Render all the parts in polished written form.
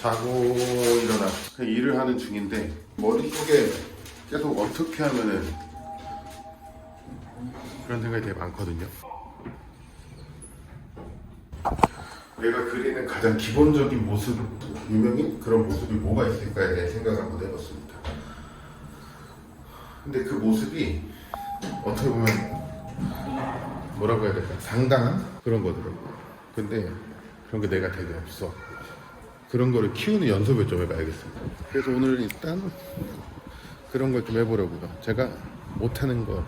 자고 일어나 그냥 일을 하는 중인데 머릿속에 계속 어떻게 하면은 그런 생각이 되게 많거든요. 내가 그리는 가장 기본적인 모습, 유명인 그런 모습이 뭐가 있을까에 대해 생각을 한번 해봤습니다. 근데 그 모습이 어떻게 보면 뭐라고 해야 될까? 상당한 그런 거더라고요. 근데 그런 게 내가 되게 없어. 그런 거를 키우는 연습을 좀 해봐야겠습니다. 그래서 오늘 일단 그런 걸 좀 해보려고요. 제가 못하는 거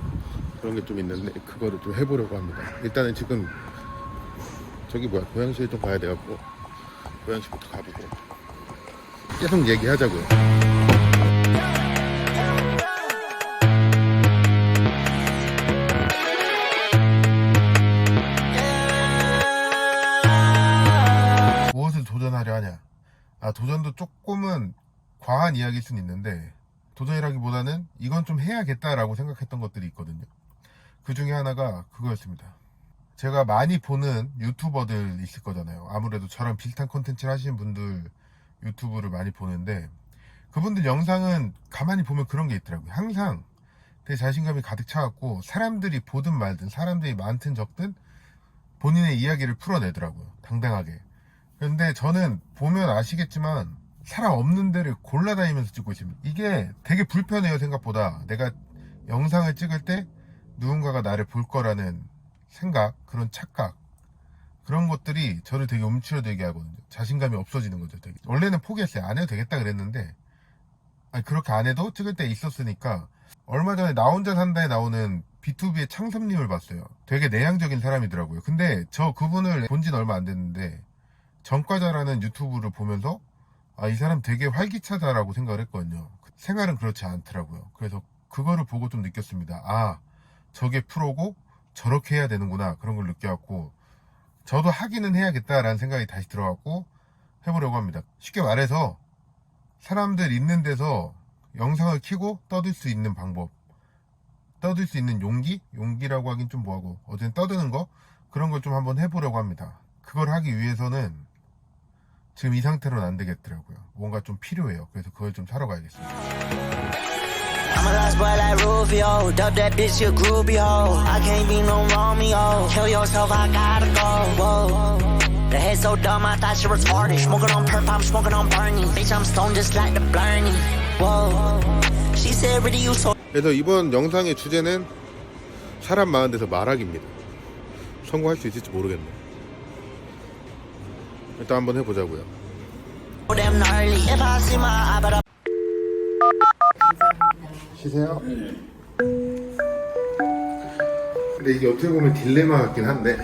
그런 게 좀 있는데 그거를 좀 해보려고 합니다. 일단은 지금 저기 뭐야 고양시에 좀 가야 돼갖고 고양시부터 가보고 계속 얘기하자고요. 무엇을 도전하려 하냐? 도전도 조금은 과한 이야기일 수는 있는데 도전이라기보다는 이건 좀 해야겠다라고 생각했던 것들이 있거든요. 그 중에 하나가 그거였습니다. 제가 많이 보는 유튜버들 있을 거잖아요. 아무래도 저랑 비슷한 콘텐츠를 하시는 분들 유튜브를 많이 보는데 그분들 영상은 가만히 보면 그런 게 있더라고요. 항상 되게 자신감이 가득 차갖고 사람들이 보든 말든 사람들이 많든 적든 본인의 이야기를 풀어내더라고요. 당당하게. 근데 저는 보면 아시겠지만 사람 없는 데를 골라다니면서 찍고 있습니다. 이게 되게 불편해요. 생각보다 내가 영상을 찍을 때 누군가가 나를 볼 거라는 생각, 그런 착각, 그런 것들이 저를 되게 움츠러들게 하거든요. 자신감이 없어지는 거죠. 되게. 원래는 포기했어요. 안 해도 되겠다 그랬는데 그렇게 안 해도 찍을 때 있었으니까. 얼마 전에 나 혼자 산다에 나오는 B2B의 창섭님을 봤어요. 되게 내향적인 사람이더라고요. 근데 저 그분을 본 지는 얼마 안 됐는데 전과자라는 유튜브를 보면서 이 사람 되게 활기차다라고 생각을 했거든요. 생활은 그렇지 않더라고요. 그래서 그거를 보고 좀 느꼈습니다. 저게 프로고 저렇게 해야 되는구나, 그런 걸 느껴갖고 저도 하기는 해야겠다라는 생각이 다시 들어갖고 해보려고 합니다. 쉽게 말해서 사람들 있는 데서 영상을 켜고 떠들 수 있는 방법, 떠들 수 있는 용기라고 하긴 좀 뭐하고 어쨌든 떠드는 거, 그런 걸 좀 한번 해보려고 합니다. 그걸 하기 위해서는 지금 이 상태로는 안 되겠더라고요. 뭔가 좀 필요해요. 그래서 그걸 좀 사러 가야겠습니다. I'm a lost boy like Rufio. Dub that bitch, you groovy hoe. I can't be no Romeo. Kill yourself, I gotta go. Whoa. The head so dumb, I thought you retarded. Smoking on perp, I'm smoking on burning. Bitch, I'm stoned just like the burning. Whoa. She said, really, you so. 그래서 이번 영상의 주제는 사람 많은 데서 말하기입니다. 성공할 수 있을지 모르겠네. 일단 한번 해보자고요. Damn gnarly. If I see my eye, but I. 쉬세요. 근데 이게 어떻게 보면 딜레마 같긴 한데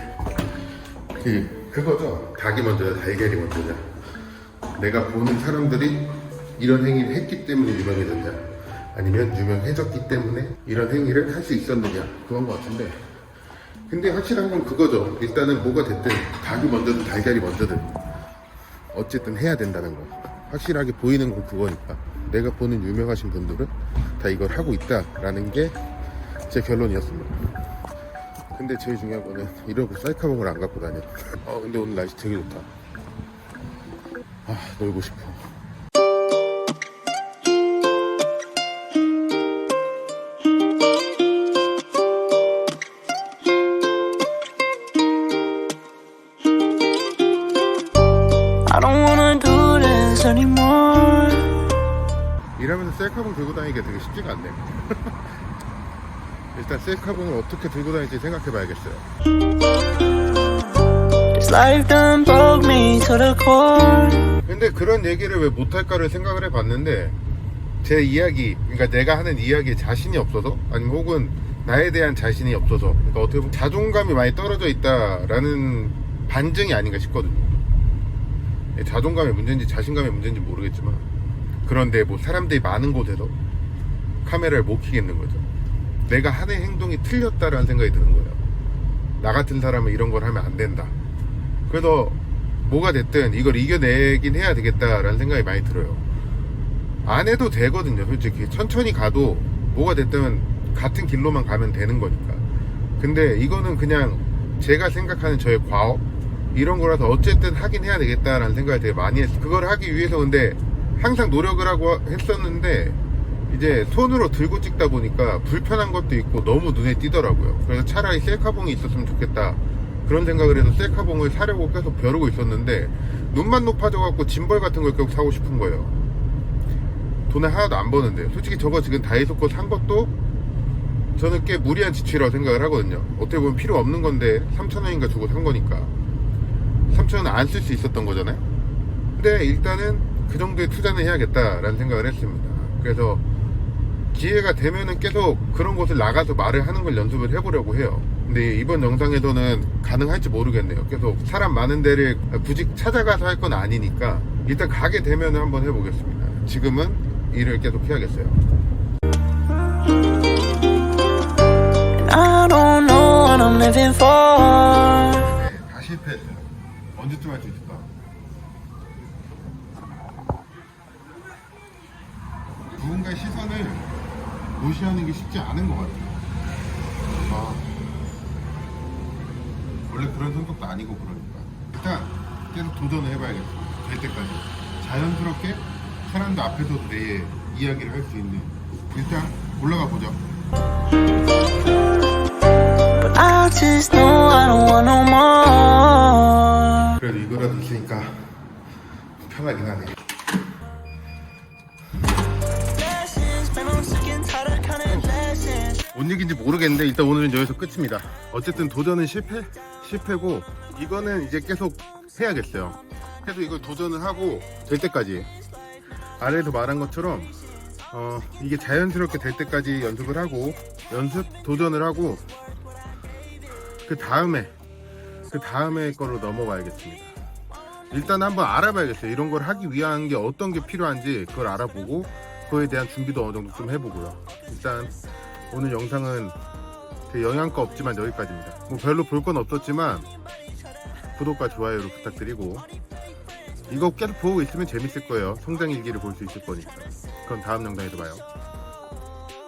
그거죠. 닭이 먼저냐 달걀이 먼저냐. 내가 보는 사람들이 이런 행위를 했기 때문에 유명해졌냐, 아니면 유명해졌기 때문에 이런 행위를 할 수 있었느냐, 그건 것 같은데, 근데 확실한 건 그거죠. 일단은 뭐가 됐든 닭이 먼저든 달걀이 먼저든 어쨌든 해야 된다는 거. 확실하게 보이는 건 그거니까. 내가 보는 유명하신 분들은 다 이걸 하고 있다라는 게 제 결론이었습니다. 근데 제일 중요한 거는 이러고 쌀카봉을 안 갖고 다녀. 근데 오늘 날씨 되게 좋다. 놀고 싶어. I don't wanna do this anymore. 일하면서 셀카봉 들고 다니기가 되게 쉽지가 않네. 일단 셀카봉을 어떻게 들고 다닐지 생각해 봐야겠어요. This life done broke me to the core. 근데 그런 얘기를 왜 못할까를 생각을 해봤는데, 제 이야기, 그러니까 내가 하는 이야기에 자신이 없어서, 아니면 혹은 나에 대한 자신이 없어서, 그러니까 어떻게 보면 자존감이 많이 떨어져 있다라는 반증이 아닌가 싶거든요. 자존감의 문제인지 자신감의 문제인지 모르겠지만, 그런데 뭐 사람들이 많은 곳에서 카메라를 못 켜겠는 거죠. 내가 하는 행동이 틀렸다라는 생각이 드는 거예요. 나 같은 사람은 이런 걸 하면 안 된다. 그래서 뭐가 됐든 이걸 이겨내긴 해야 되겠다라는 생각이 많이 들어요. 안 해도 되거든요. 솔직히 천천히 가도 뭐가 됐든 같은 길로만 가면 되는 거니까. 근데 이거는 그냥 제가 생각하는 저의 과업, 이런 거라서 어쨌든 하긴 해야 되겠다라는 생각을 되게 많이 했어요. 그걸 하기 위해서 근데 항상 노력을 하고 했었는데 이제 손으로 들고 찍다 보니까 불편한 것도 있고 너무 눈에 띄더라고요. 그래서 차라리 셀카봉이 있었으면 좋겠다 그런 생각을 해서 셀카봉을 사려고 계속 벼르고 있었는데 눈만 높아져 갖고 짐벌 같은 걸 계속 사고 싶은 거예요. 돈을 하나도 안 버는데 솔직히 저거 지금 다이소 거 산 것도 저는 꽤 무리한 지출이라고 생각을 하거든요. 어떻게 보면 필요 없는 건데 3,000원인가 주고 산 거니까 3,000원 안 쓸 수 있었던 거잖아요. 근데 일단은 그 정도의 투자는 해야겠다라는 생각을 했습니다. 그래서 기회가 되면은 계속 그런 곳을 나가서 말을 하는 걸 연습을 해보려고 해요. 근데 이번 영상에서는 가능할지 모르겠네요. 계속 사람 많은 데를 굳이 찾아가서 할 건 아니니까 일단 가게 되면 한번 해보겠습니다. 지금은 일을 계속 해야겠어요. I don't know what I'm living for. 네, 다 실패했어요. 언제쯤 할 수 있을까? 누군가의 시선을 무시하는 게 쉽지 않은 것 같아요. 아, 원래 그런 성격도 아니고 그러니까 일단 계속 도전을 해봐야겠어요. 될 때까지 자연스럽게 사람들 앞에서도 내 이야기를 할 수 있는 일단 올라가 보죠. But I just know I don't want no more. 그래도 이거라도 있으니까 편하긴 하네. 뭔 얘기인지 모르겠는데 일단 오늘은 여기서 끝입니다. 어쨌든 도전은 실패고 이거는 이제 계속 해야겠어요. 계속 이걸 도전을 하고 될 때까지 아래에서 말한 것처럼 이게 자연스럽게 될 때까지 연습을 하고 도전을 하고 그 다음에 거로 넘어가야겠습니다. 일단 한번 알아봐야겠어요. 이런 걸 하기 위한 게 어떤 게 필요한지 그걸 알아보고 그거에 대한 준비도 어느 정도 좀 해보고요. 일단 오늘 영상은 되게 영양가 없지만 여기까지입니다. 뭐 별로 볼 건 없었지만 구독과 좋아요를 부탁드리고 이거 계속 보고 있으면 재밌을 거예요. 성장 일기를 볼 수 있을 거니까. 그럼 다음 영상에서 봐요.